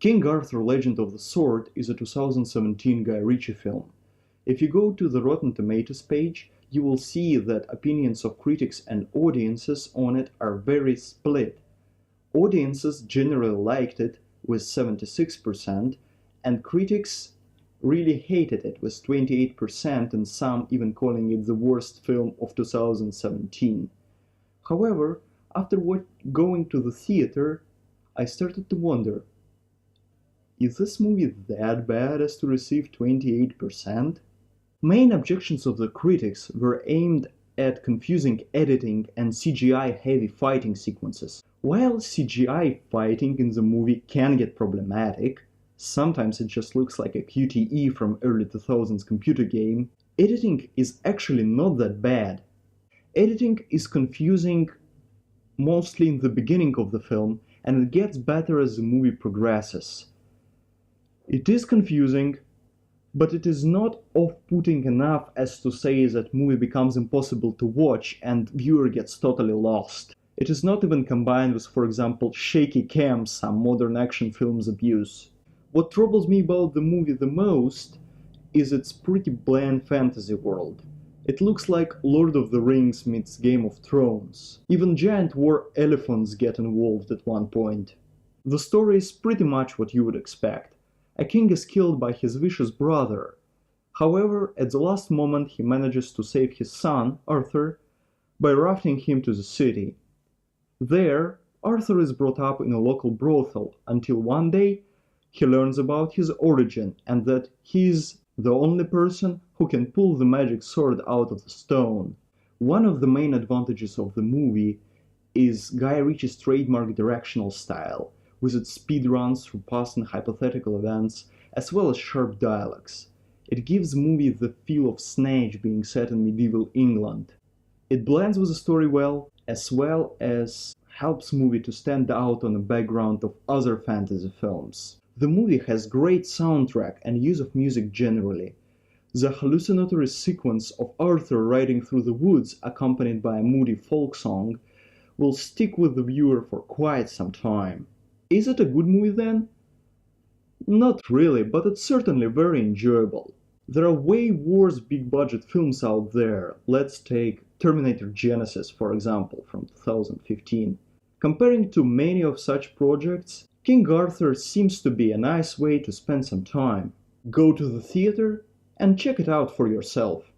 King Arthur Legend of the Sword is a 2017 Guy Ritchie film. If you go to the Rotten Tomatoes page, you will see that opinions of critics and audiences on it are very split. Audiences generally liked it with 76%, and critics really hated it with 28%, and some even calling it the worst film of 2017. However, after going to the theater, I started to wonder, is this movie that bad as to receive 28%? Main objections of the critics were aimed at confusing editing and CGI-heavy fighting sequences. While CGI fighting in the movie can get problematic, sometimes it just looks like a QTE from early 2000s computer game, editing is actually not that bad. Editing is confusing mostly in the beginning of the film, and it gets better as the movie progresses. It is confusing, but it is not off-putting enough as to say that movie becomes impossible to watch and viewer gets totally lost. It is not even combined with, for example, shaky cam some modern action films abuse. What troubles me about the movie the most is its pretty bland fantasy world. It looks like Lord of the Rings meets Game of Thrones. Even giant war elephants get involved at one point. The story is pretty much what you would expect. A king is killed by his vicious brother. However, at the last moment he manages to save his son, Arthur, by rafting him to the city. There, Arthur is brought up in a local brothel until one day he learns about his origin and that he is the only person who can pull the magic sword out of the stone. One of the main advantages of the movie is Guy Ritchie's trademark directional style, with its speedruns through past and hypothetical events, as well as sharp dialogues. It gives the movie the feel of Snatch being set in medieval England. It blends with the story well as helps the movie to stand out on a background of other fantasy films. The movie has great soundtrack and use of music generally. The hallucinatory sequence of Arthur riding through the woods accompanied by a moody folk song will stick with the viewer for quite some time. Is it a good movie then? Not really, but it's certainly very enjoyable. There are way worse big-budget films out there. Let's take Terminator Genisys, for example, from 2015. Comparing to many of such projects, King Arthur seems to be a nice way to spend some time. Go to the theater and check it out for yourself.